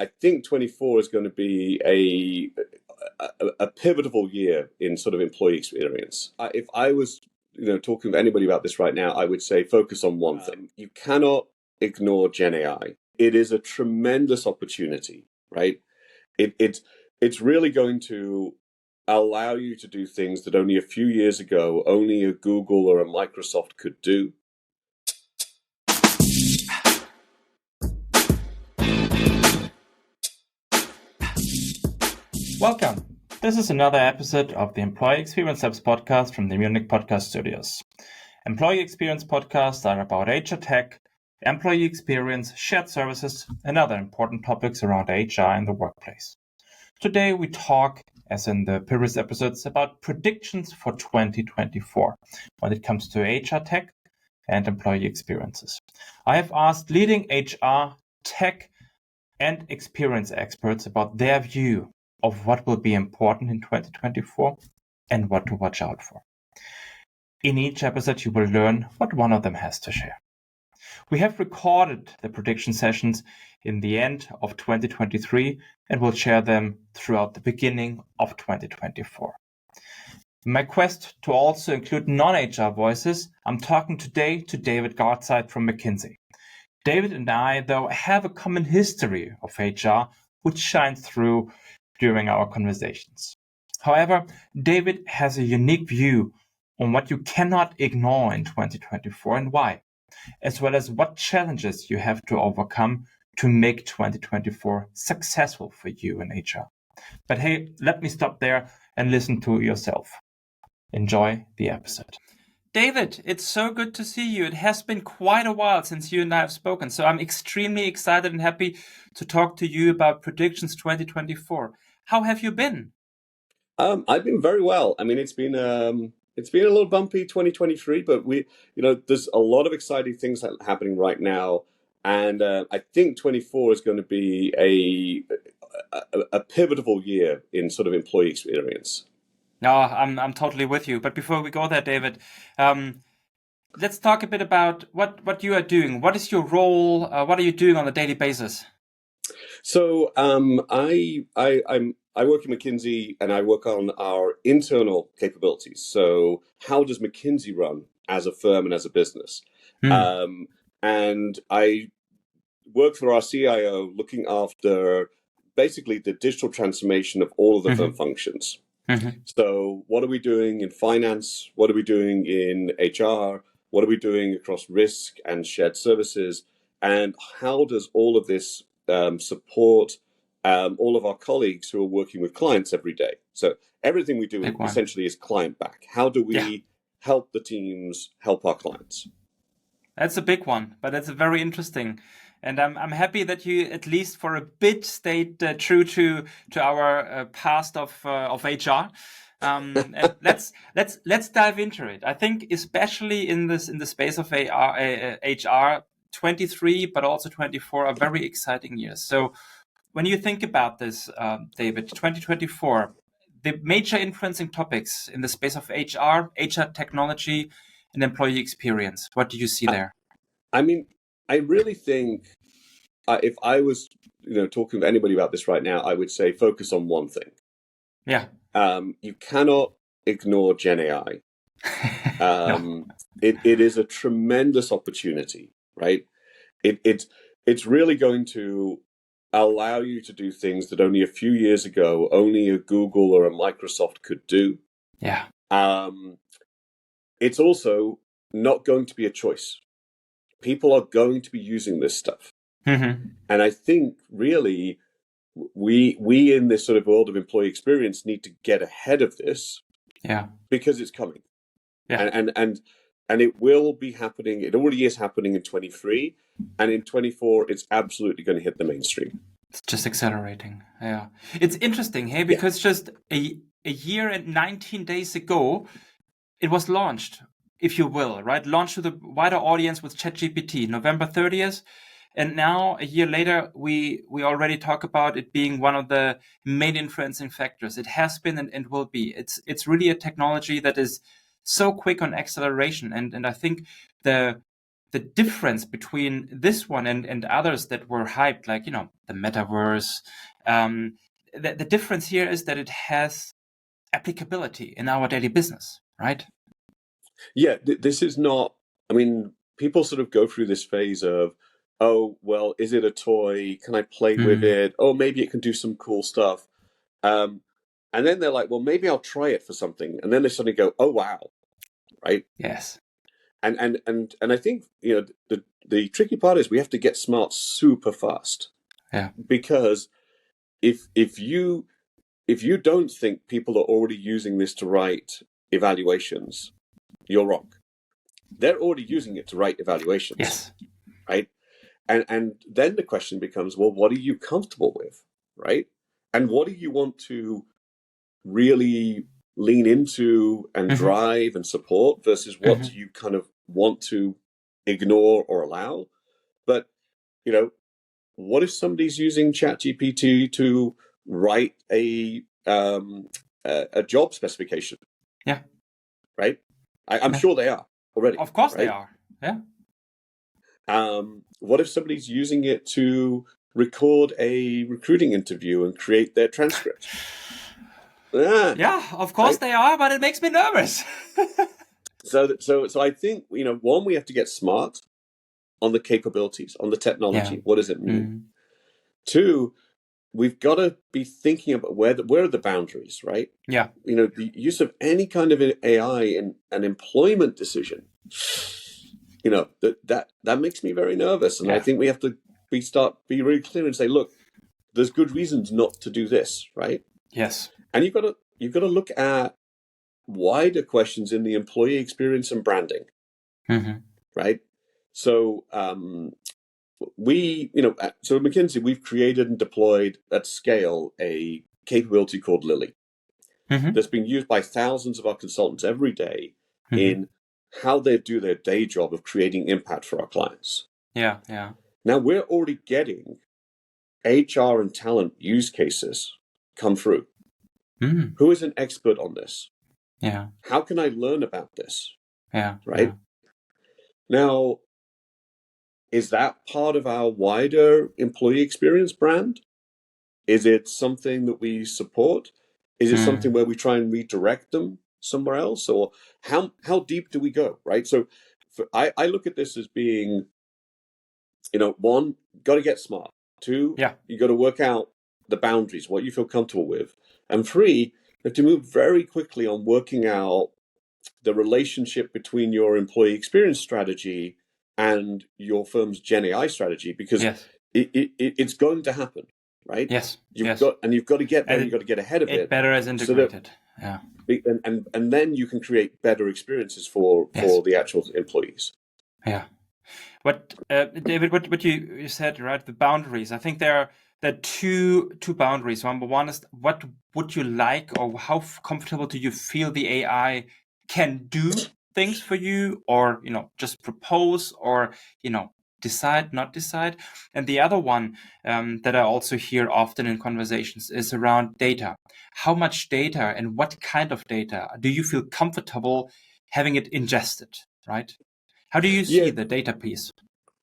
I think 24 is going to be a pivotal year in sort of employee experience. If I was, talking to anybody about this right now, I would say focus on one thing. You cannot ignore Gen AI. It is a tremendous opportunity, right? It's really going to allow you to do things that only a few years ago only a Google or a Microsoft could do. Welcome. This is another episode of the Employee Experience Labs podcast from the Munich Podcast Studios. Employee experience podcasts are about HR tech, employee experience, shared services, and other important topics around HR in the workplace. Today we talk, as in the previous episodes, about predictions for 2024 when it comes to HR tech and employee experiences. I have asked leading HR, tech, and experience experts about their view of what will be important in 2024 and what to watch out for. In each episode, you will learn what one of them has to share. We have recorded the prediction sessions in the end of 2023 and will share them throughout the beginning of 2024. In my quest to also include non-HR voices, I'm talking today to David Gartside from McKinsey. David and I, though, have a common history of HR, which shines through during our conversations. However, David has a unique view on what you cannot ignore in 2024 and why, as well as what challenges you have to overcome to make 2024 successful for you in HR. But hey, let me stop there and listen to yourself. Enjoy the episode. David, it's so good to see you. It has been quite a while since you and I have spoken, so I'm extremely excited and happy to talk to you about predictions 2024. How have you been? I've been very well. I mean, it's been a little bumpy 2023, but there's a lot of exciting things happening right now, and I think 24 is going to be a pivotal year in sort of employee experience. No, I'm totally with you. But before we go there, David, let's talk a bit about what you are doing. What is your role? What are you doing on a daily basis? So I work in McKinsey and I work on our internal capabilities. So how does McKinsey run as a firm and as a business? And I work for our CIO looking after basically the digital transformation of all of the firm functions. So what are we doing in finance? What are we doing in HR? What are we doing across risk and shared services? And how does all of this support all of our colleagues who are working with clients every day? So everything we do essentially is client back. How do we help the teams help our clients? That's a big one, but that's very interesting. And I'm happy that you, at least for a bit, stayed true to our past of HR. And let's dive into it. I think especially in the space of HR, 23 but also 24 are very exciting years. So when you think about this, David, 2024, the major influencing topics in the space of HR technology, and employee experience, what do you see there? I mean, I really think if I was, talking to anybody about this right now, I would say focus on one thing. Yeah. You cannot ignore Gen AI. No. It is a tremendous opportunity, right? It's really going to allow you to do things that only a few years ago only a Google or a Microsoft could do. Yeah. It's also not going to be a choice. People are going to be using this stuff. And I think really we in this sort of world of employee experience need to get ahead of this. Yeah. Because it's coming. Yeah. And it will be happening. It already is happening in 23, and in 24 it's absolutely going to hit the mainstream. It's just accelerating. Yeah. It's interesting, hey, because just a year and 19 days ago it was launched, if you will, right? Launched to the wider audience with ChatGPT, November 30th. And now, a year later, we already talk about it being one of the main influencing factors. It has been and will be. It's really a technology that is so quick on acceleration. And I think the the difference between this one and others that were hyped, like, the metaverse, the difference here is that it has applicability in our daily business, right? Yeah, this is not, I mean, people sort of go through this phase of, oh, well, is it a toy? Can I play with it? Oh, maybe it can do some cool stuff. And then they're like, well, maybe I'll try it for something. And then they suddenly go, oh, wow. Right? Yes. And I think, the tricky part is we have to get smart super fast. Yeah. Because if you don't think people are already using this to write evaluations, you're wrong. They're already using it to write evaluations. Yes. Right? And then the question becomes, well, what are you comfortable with? Right? And what do you want to really lean into and drive and support versus what do you kind of want to ignore or allow? But, what if somebody's using ChatGPT to write a job specification? Yeah. Right? I'm sure they are already. Of course right? they are. Yeah. What if somebody's using it to record a recruiting interview and create their transcript? Yeah, of course they are, but it makes me nervous. So I think, one, we have to get smart on the capabilities, on the technology. Yeah. What does it mean? Two, we've got to be thinking about where are the boundaries, right? Yeah. The use of any kind of AI in an employment decision, that makes me very nervous. And I think we have to be really clear and say, look, there's good reasons not to do this, right? Yes. And you've got to look at wider questions in the employee experience and branding, right? So so at McKinsey, we've created and deployed at scale a capability called Lily that's being used by thousands of our consultants every day in how they do their day job of creating impact for our clients. Yeah, yeah. Now we're already getting HR and talent use cases come through. Who is an expert on this? Yeah. How can I learn about this? Yeah. Right? Now, is that part of our wider employee experience brand? Is it something that we support? Is it something where we try and redirect them somewhere else? Or how deep do we go, right? So I look at this as being, one, got to get smart. Two, you got to work out the boundaries, what you feel comfortable with. And three, you have to move very quickly on working out the relationship between your employee experience strategy and your firm's Gen AI strategy, because it's going to happen, right? Yes. You've got to get there. You've got to get ahead of it. Better as integrated. So and then you can create better experiences for the actual employees. Yeah. What David, what you said, right? The boundaries. I think there are two boundaries. Number one is, what would you like, or how comfortable do you feel the AI can do things for you, or just propose, or decide, not decide. And the other one that I also hear often in conversations is around data. How much data and what kind of data do you feel comfortable having it ingested, right? How do you see the data piece?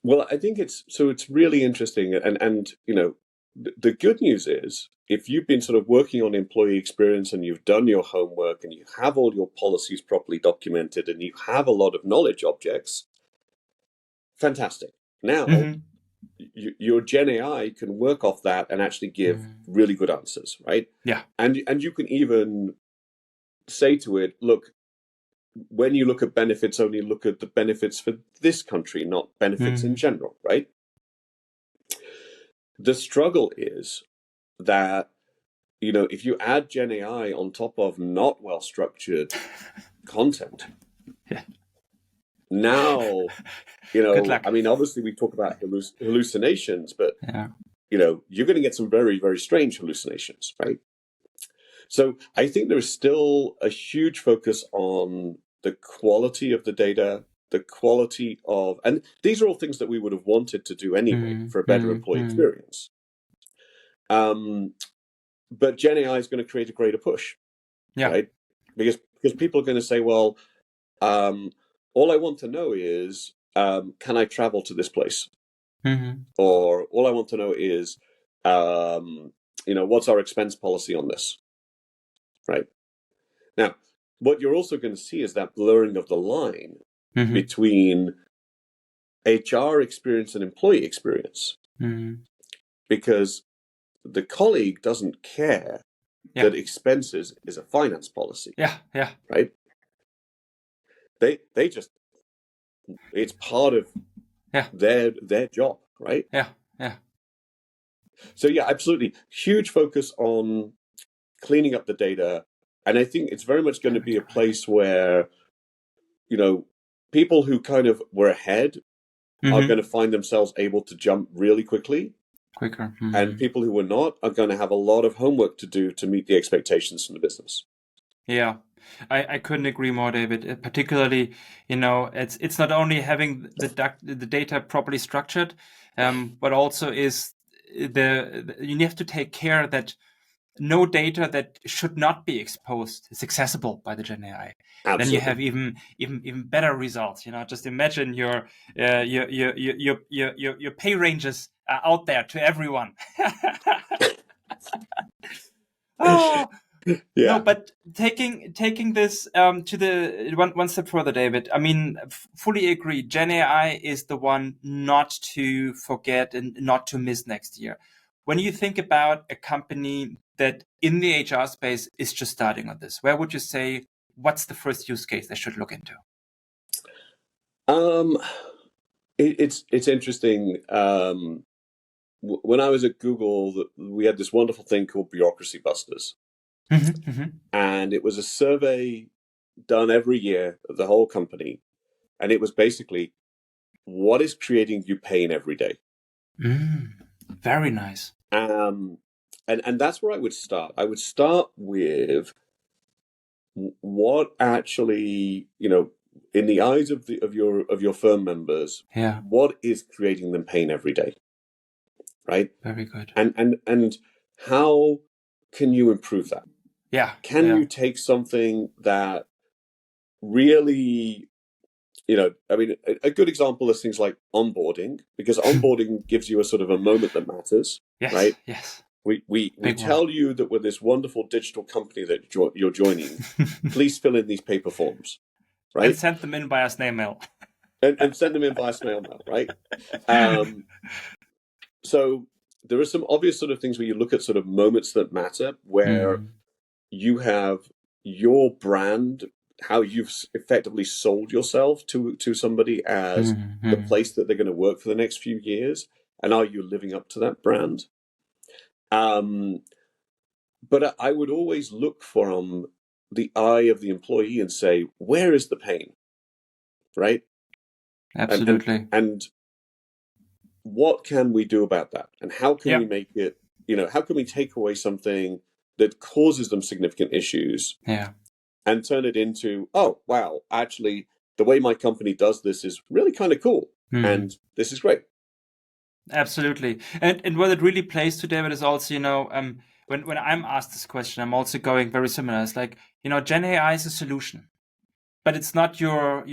Well, I think it's really interesting. And the good news is, if you've been sort of working on employee experience and you've done your homework and you have all your policies properly documented and you have a lot of knowledge objects, fantastic. Now, your Gen AI can work off that and actually give really good answers, right? Yeah. And you can even say to it, look, when you look at benefits, only look at the benefits for this country, not benefits in general, right? The struggle is that, if you add Gen AI on top of not well-structured content, now, Good luck. I mean, obviously we talk about hallucinations, but, you're going to get some very, very strange hallucinations, right? So I think there is still a huge focus on the quality of the data, the quality of, and these are all things that we would have wanted to do anyway for a better employee experience. But Gen AI is going to create a greater push, right? Because people are going to say, well, all I want to know is, can I travel to this place? Mm-hmm. Or all I want to know is, what's our expense policy on this? Right. Now, what you're also going to see is that blurring of the line Mm-hmm. between HR experience and employee experience, Mm-hmm. because the colleague doesn't care that expenses is a finance policy. Yeah. Right. They just, it's part of their job, right? Yeah. So yeah, absolutely. Huge focus on cleaning up the data. And I think it's very much going to be a place where, people who kind of were ahead are going to find themselves able to jump really quickly. Quicker. And people who were not are going to have a lot of homework to do to meet the expectations from the business. Yeah, I couldn't agree more, David. Particularly, it's not only having the data properly structured, but also is you have to take care that no data that should not be exposed is accessible by the Gen AI. Absolutely. Then you have even better results. Just imagine your pay ranges are out there to everyone. Oh. Yeah. No, but taking this to the one step further, David. I mean, fully agree. Gen AI is the one not to forget and not to miss next year. When you think about a company that in the HR space is just starting on this, where would you say what's the first use case they should look into? It's interesting. When I was at Google, we had this wonderful thing called Bureaucracy Busters. And it was a survey done every year of the whole company. And it was basically, what is creating you pain every day? Very nice. And that's where I would start. I would start with what actually, in the eyes of your firm members, what is creating them pain every day? Right? Very good. And how can you improve that? Yeah. Can you take something that really, a good example is things like onboarding, because onboarding gives you a sort of a moment that matters, right? Yes. We tell you that we're this wonderful digital company that you're joining. Please fill in these paper forms, right? And send them in via snail mail. and send them in via snail mail, right? So there are some obvious sort of things where you look at sort of moments that matter, where you have your brand, how you've effectively sold yourself to somebody as the place that they're going to work for the next few years, and are you living up to that brand? But I would always look from the eye of the employee and say, where is the pain? Right? Absolutely. And what can we do about that? And how can we make it, how can we take away something that causes them significant issues and turn it into, oh, wow, actually, the way my company does this is really kind of cool. And this is great. Absolutely. And what it really plays to, David, is also, when I'm asked this question, I'm also going very similar. It's like, Gen AI is a solution, but it's not your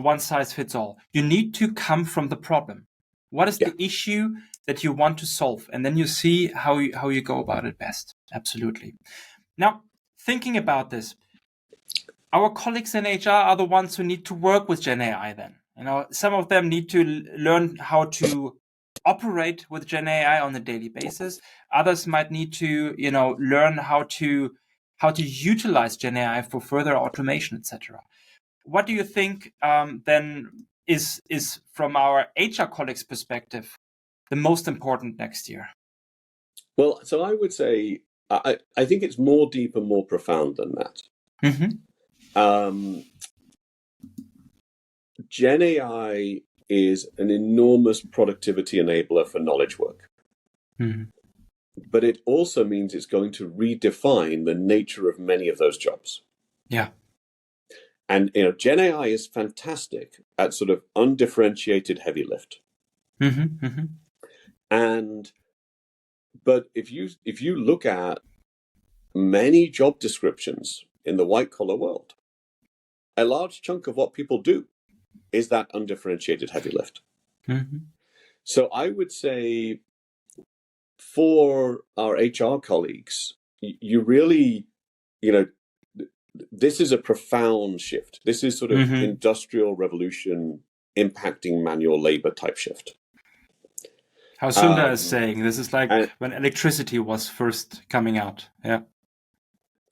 one size fits all. You need to come from the problem. What is the issue that you want to solve? And then you see how you go about it best. Absolutely. Now, thinking about this, our colleagues in HR are the ones who need to work with Gen AI then. Some of them need to learn how to operate with Gen AI on a daily basis. Others might need to, learn how to utilize Gen AI for further automation, etc. What do you think then is from our HR colleagues' perspective the most important next year? Well, so I would say I think it's more deep and more profound than that. Gen AI is an enormous productivity enabler for knowledge work. But it also means it's going to redefine the nature of many of those jobs. Yeah. And Gen AI is fantastic at sort of undifferentiated heavy lift. But if you look at many job descriptions in the white collar world, a large chunk of what people do is that undifferentiated heavy lift. Mm-hmm. So I would say for our HR colleagues, you really, this is a profound shift. This is sort of industrial revolution impacting manual labor type shift. How Sundar is saying, this is like when electricity was first coming out. Yeah.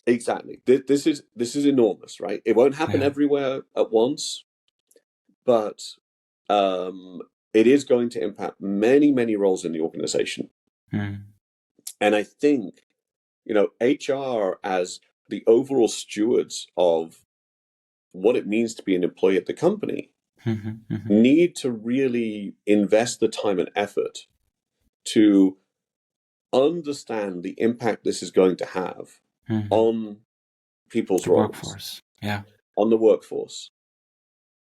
Exactly. This is enormous, right? It won't happen everywhere at once, but it is going to impact many, many roles in the organization. And I think, HR as the overall stewards of what it means to be an employee at the company need to really invest the time and effort to understand the impact this is going to have on people's roles, workforce. Yeah. On the workforce.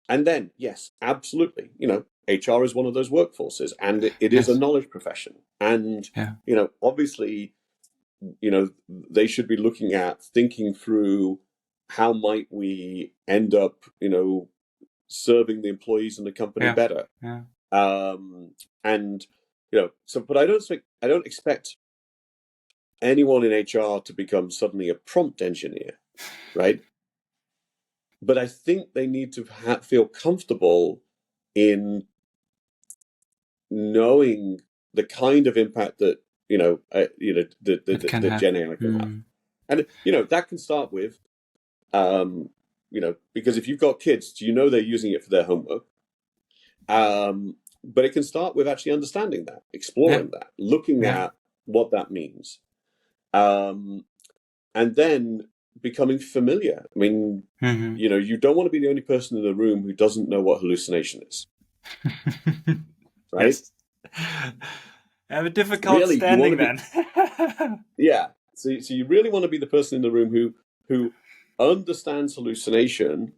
And then, yes, absolutely, HR is one of those workforces, and it is a knowledge profession. And, obviously, they should be looking at thinking through how might we end up, serving the employees in the company better. Yeah. And, but I don't expect anyone in HR to become suddenly a prompt engineer, right? But I think they need to feel comfortable in knowing the kind of impact that the Gen AI can have, and that can start with, because if you've got kids, they're using it for their homework, but it can start with actually understanding that, exploring that, looking at what that means, and then becoming familiar. I mean, you don't want to be the only person in the room who doesn't know what hallucination is. Right? Yes. I have a difficult standing then. Yeah. So you really want to be the person in the room who understands hallucination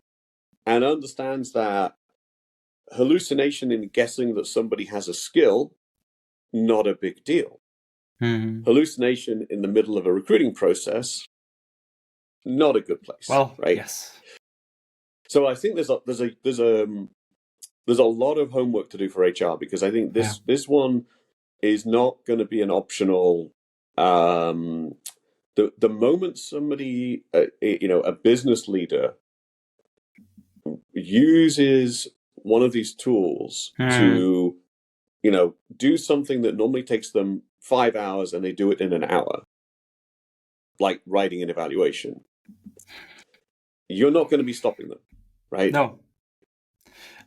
and understands that hallucination in guessing that somebody has a skill, not a big deal. Hallucination in the middle of a recruiting process, not a good place. Well, right? Yes. So I think there's a lot of homework to do for HR, because I think this one is not going to be an optional. The moment somebody, a business leader, uses one of these tools to, do something that normally takes them 5 hours and they do it in an hour, like writing an evaluation, you're not going to be stopping them, right? No.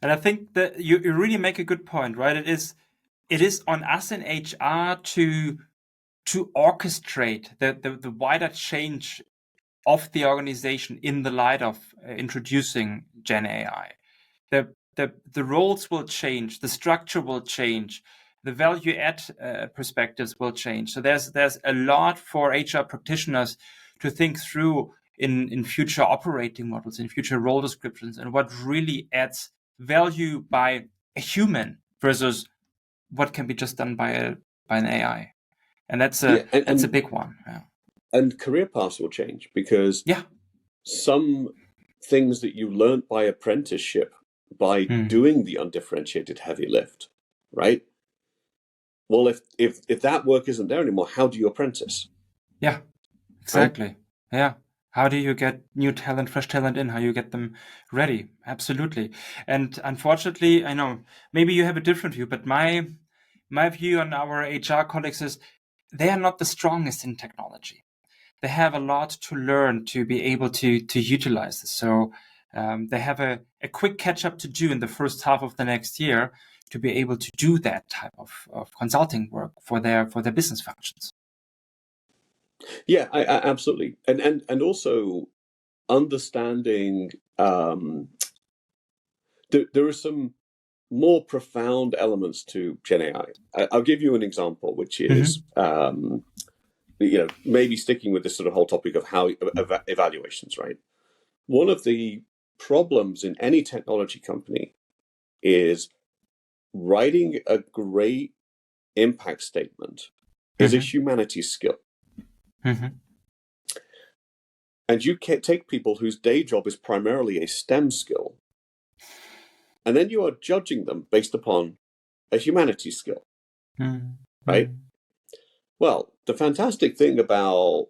And I think that you really make a good point, right? It is on us in HR to orchestrate the wider change of the organization in the light of introducing Gen AI. The roles will change, the structure will change, the value add perspectives will change. So there's a lot for HR practitioners to think through in future operating models, in future role descriptions, and what really adds value by a human versus what can be just done by an AI. And that's a big one. Yeah. And career paths will change, because some things that you learned by apprenticeship, by doing the undifferentiated heavy lift, right? Well, if that work isn't there anymore, how do you apprentice? Yeah, exactly. Right? Yeah. How do you get new talent, fresh talent in? How you get them ready? Absolutely. And unfortunately, I know maybe you have a different view, but my view on our HR colleagues is they are not the strongest in technology. They have a lot to learn to be able to utilize this. So they have a quick catch up to do in the first half of the next year to be able to do that type of consulting work for their business functions. Yeah, I absolutely. And also understanding there are some more profound elements to Gen AI. I'll give you an example, which is maybe sticking with this sort of whole topic of how evaluations, right? One of the problems in any technology company is writing a great impact statement is a humanities skill. And you can't take people whose day job is primarily a STEM skill and then you are judging them based upon a humanities skill, right? Well, the fantastic thing about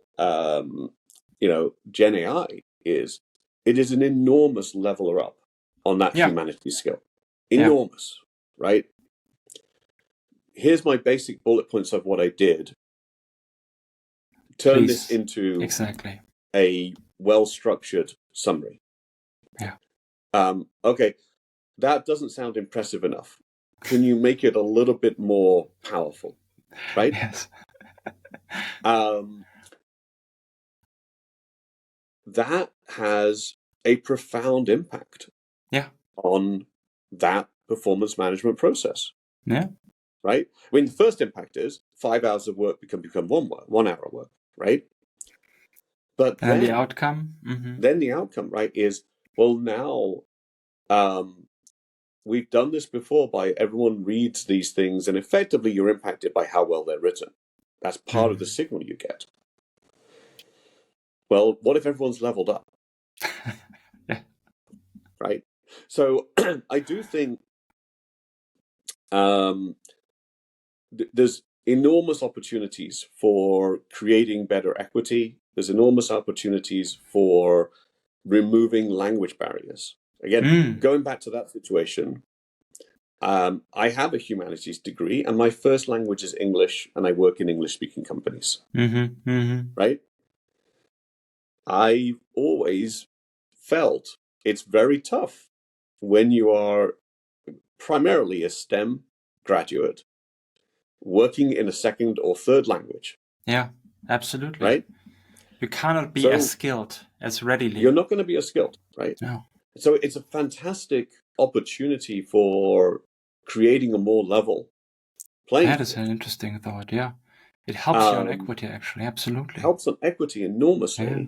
Gen AI is it is an enormous leveler up on that humanities skill. Enormous, right? Here's my basic bullet points of what I did. Turn this into a well-structured summary. Okay, that doesn't sound impressive enough. Can you make it a little bit more powerful, right? Yes. That has a profound impact on that performance management process. Yeah. Right? I mean, the first impact is 5 hours of work can become 1 hour of work, right? But then the outcome? Then the outcome, right, is, well, now we've done this before by everyone reads these things, and effectively you're impacted by how well they're written. That's part of the signal you get. Well, what if everyone's leveled up? Right? So I do think there's enormous opportunities for creating better equity. There's enormous opportunities for removing language barriers. Again, going back to that situation, I have a humanities degree, and my first language is English, and I work in English-speaking companies. Right? I've always felt it's very tough when you are primarily a STEM graduate working in a second or third language. Yeah, absolutely. Right? You cannot be as skilled as readily. You're not going to be as skilled, right? No. So it's a fantastic opportunity for creating a more level playing field. That is an interesting thought, yeah. It helps you on equity, actually, absolutely. Helps on equity enormously. Yeah.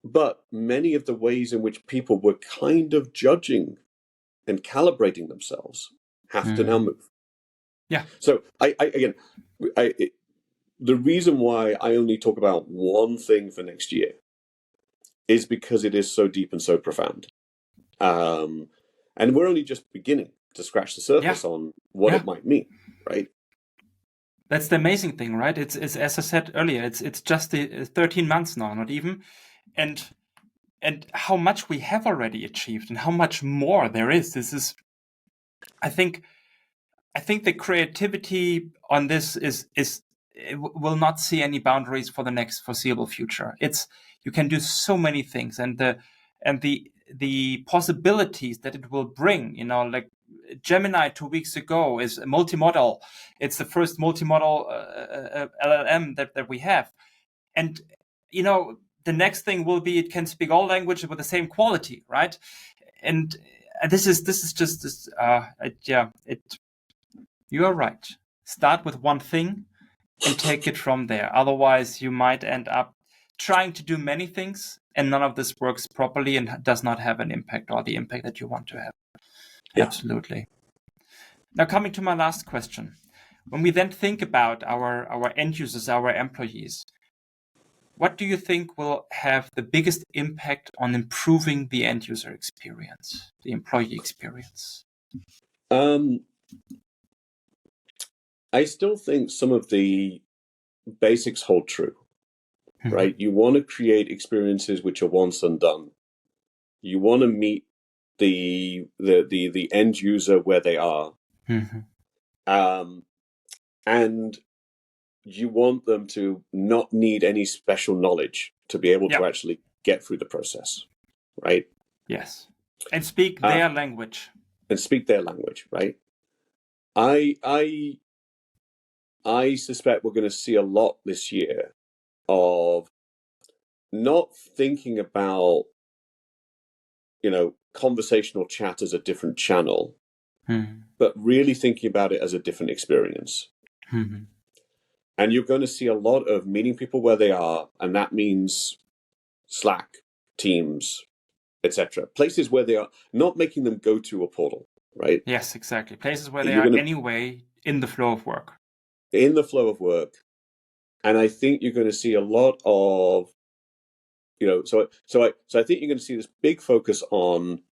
But many of the ways in which people were kind of judging and calibrating themselves have to now move. Yeah. So the reason why I only talk about one thing for next year is because it is so deep and so profound. And we're only just beginning to scratch the surface on what it might mean, right? That's the amazing thing, right? It's as I said earlier, it's just 13 months now, not even. And how much we have already achieved and how much more there is. This is, I think the creativity on this will not see any boundaries for the next foreseeable future. You can do so many things, and the possibilities that it will bring, like Gemini 2 weeks ago is multimodal. It's the first multimodal LLM that we have. And, the next thing will be it can speak all languages with the same quality, right? And this is just this. You are right. Start with one thing and take it from there. Otherwise, you might end up trying to do many things, and none of this works properly and does not have an impact or the impact that you want to have. Yeah. Absolutely. Now, coming to my last question. When we then think about our end users, our employees, what do you think will have the biggest impact on improving the end user experience, the employee experience? I still think some of the basics hold true, right? You want to create experiences which are once and done. You want to meet the end user where they are, and you want them to not need any special knowledge to be able to actually get through the process, right? Yes, and speak their language. And speak their language, right? I suspect we're going to see a lot this year of not thinking about, conversational chat as a different channel, but really thinking about it as a different experience. And you're going to see a lot of meeting people where they are, and that means Slack, Teams, etc. Places where they are, not making them go to a portal, right? Yes, exactly. Places where they are anyway in the flow of work. In the flow of work. And I think you're going to see a lot of, so I think you're going to see this big focus on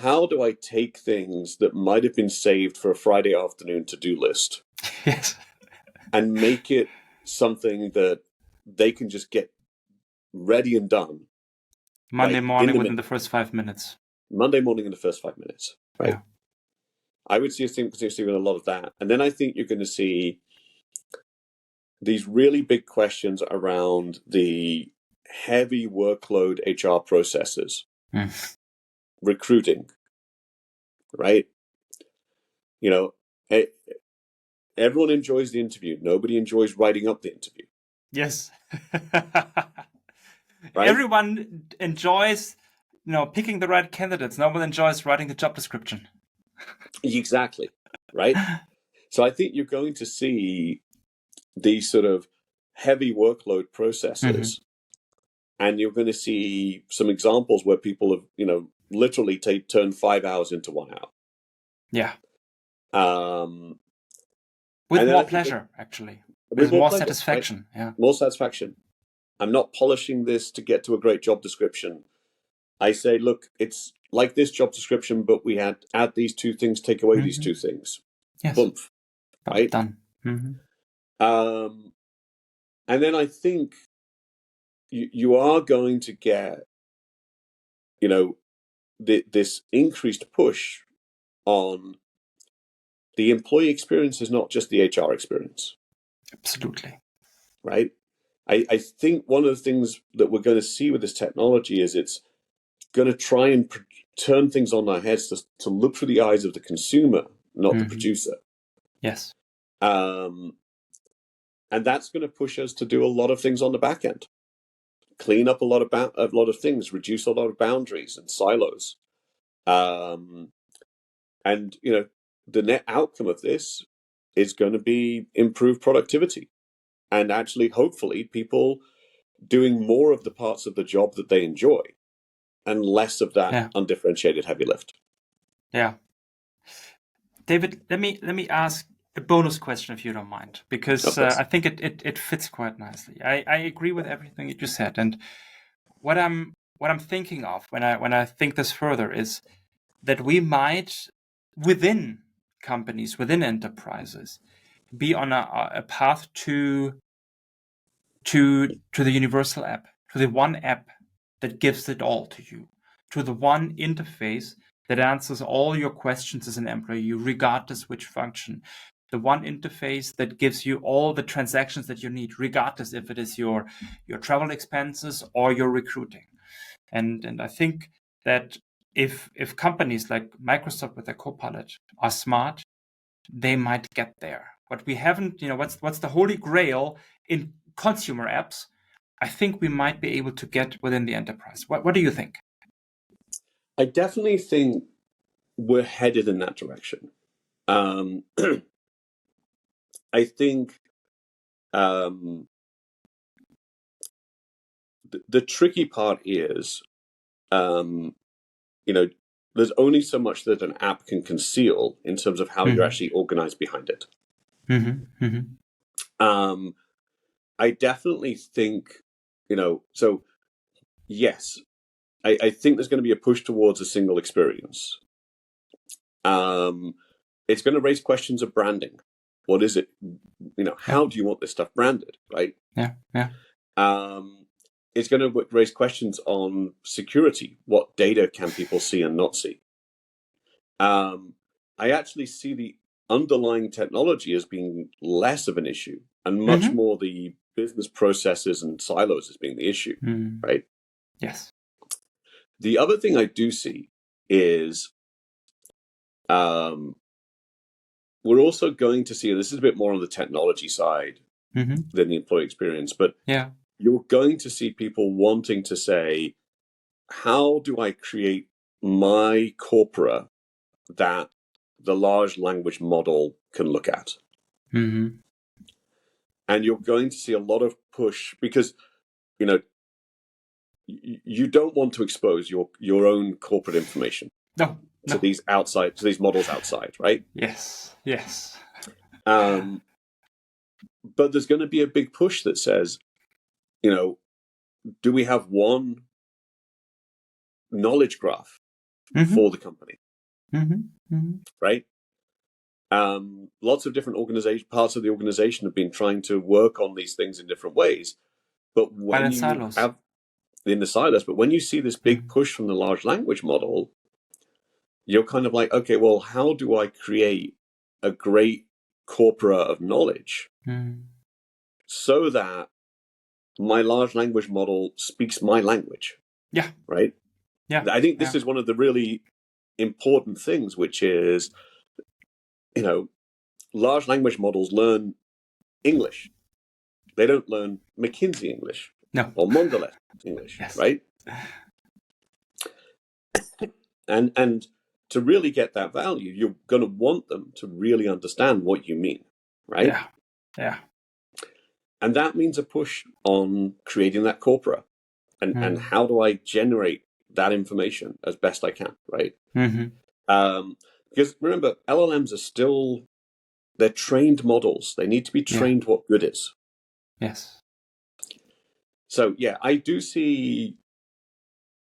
how do I take things that might have been saved for a Friday afternoon to-do list Yes. and make it something that they can just get ready and done Monday right morning within the first 5 minutes. Monday morning in the first 5 minutes, right? Yeah. I would see a lot of that. And then I think you're going to see these really big questions around the heavy workload HR processes, recruiting, right? You know, everyone enjoys the interview. Nobody enjoys writing up the interview. Yes. Right? Everyone enjoys, picking the right candidates. No one enjoys writing the job description. Exactly. Right? So I think you're going to see these sort of heavy workload processes, and you're going to see some examples where people have, literally turned 5 hours into 1 hour. Yeah. With more pleasure, actually. With more pleasure, satisfaction. Right? Yeah. More satisfaction. I'm not polishing this to get to a great job description. I say, look, it's like this job description, but we add these 2 things, take away these 2 things. Yes. Boom. Right? Done. And then I think you are going to get, this increased push on the employee experience is not just the HR experience. Absolutely. Right? I think one of the things that we're going to see with this technology is it's going to try and turn things on their heads to look through the eyes of the consumer, not the producer. Yes. And that's going to push us to do a lot of things on the back end, clean up a lot of things, reduce a lot of boundaries and silos. And the net outcome of this is going to be improved productivity, and actually, hopefully, people doing more of the parts of the job that they enjoy and less of that undifferentiated heavy lift. Yeah. David, let me ask a bonus question, if you don't mind, because I think it fits quite nicely. I agree with everything that you said, and what I'm thinking of when I think this further is that we might, within companies, within enterprises, be on a path to the universal app, to the one app that gives it all to you, to the one interface that answers all your questions as an employee, regardless which function. The one interface that gives you all the transactions that you need, regardless if it is your travel expenses or your recruiting. And I think that if companies like Microsoft with their Copilot are smart, they might get there. But we haven't, what's the holy grail in consumer apps? I think we might be able to get within the enterprise. What do you think? I definitely think we're headed in that direction. I think the tricky part is, there's only so much that an app can conceal in terms of how you're actually organized behind it. I definitely think, so yes, I think there's going to be a push towards a single experience. It's going to raise questions of branding. What is it? How do you want this stuff branded, right? Yeah. It's going to raise questions on security. What data can people see and not see? I actually see the underlying technology as being less of an issue and much more the business processes and silos as being the issue, right? Yes. The other thing I do see is we're also going to see, and this is a bit more on the technology side than the employee experience, but you're going to see people wanting to say, how do I create my corpora that the large language model can look at? And you're going to see a lot of push because, you don't want to expose your own corporate information to these models outside, right? Yes. But there's going to be a big push that says, do we have one knowledge graph for the company, Mm-hmm. right? Lots of different parts of the organization have been trying to work on these things in different ways. But when you silos. have in the silos, but when you see this big Mm. push from the large language model, you're kind of like, okay, well, how do I create a great corpora of knowledge so that my large language model speaks my language? Yeah. Right? Yeah. I think this is one of the really important things, which is, large language models learn English. They don't learn McKinsey English or Mondelez English, right? And to really get that value, you're going to want them to really understand what you mean, right? Yeah. And that means a push on creating that corpora and how do I generate that information as best I can, right? Because remember, LLMs are they're trained models. They need to be trained what good is. Yes. So yeah, I do see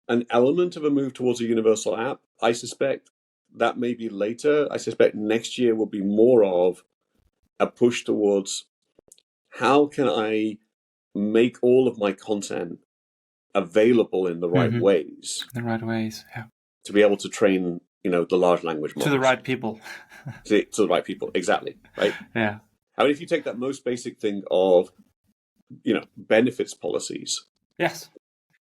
an element of a move towards a universal app. I suspect that may be later. I suspect next year will be more of a push towards how can I make all of my content available in the right ways. The right ways, yeah. To be able to train, the large language models. To the right people. to the right people, exactly, right? Yeah. I mean, if you take that most basic thing of, benefits policies. Yes.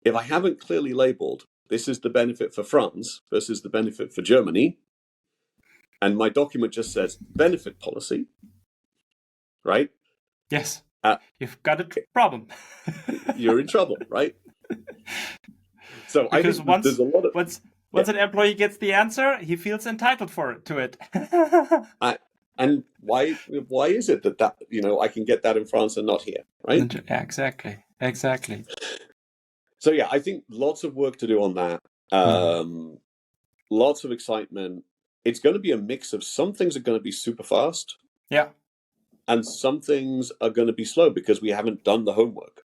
If I haven't clearly labeled, this is the benefit for France versus the benefit for Germany, and my document just says benefit policy, right? Yes. You've got a problem. You're in trouble, right? So because I think there's a lot of once an employee gets the answer, he feels entitled to it. And why is it that I can get that in France and not here, right? Exactly. So yeah, I think lots of work to do on that. Lots of excitement. It's going to be a mix of some things are going to be super fast. Yeah. And some things are going to be slow because we haven't done the homework.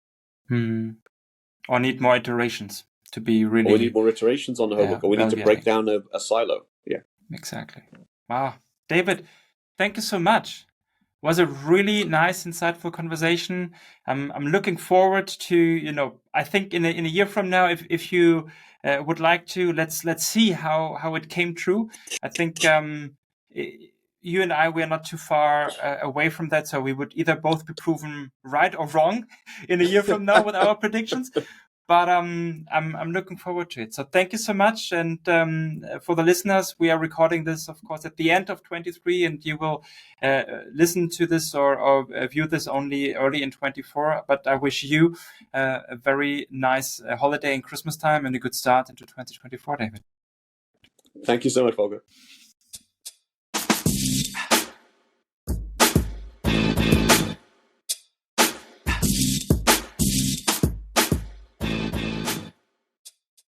Or need more iterations to be really... Or we need more iterations on the homework, or we need to break down a silo. Yeah. Exactly. Wow. David, thank you so much. It was a really nice, insightful conversation. I'm looking forward to, I think in a year from now, if you would like to, let's see how it came true. I think you and I, we're not too far away from that, so we would either both be proven right or wrong in a year from now with our predictions. But I'm looking forward to it. So thank you so much. And for the listeners, we are recording this, of course, at the end of 23, and you will listen to this or view this only early in 24. But I wish you a very nice holiday and Christmas time and a good start into 2024, David. Thank you so much, Volker.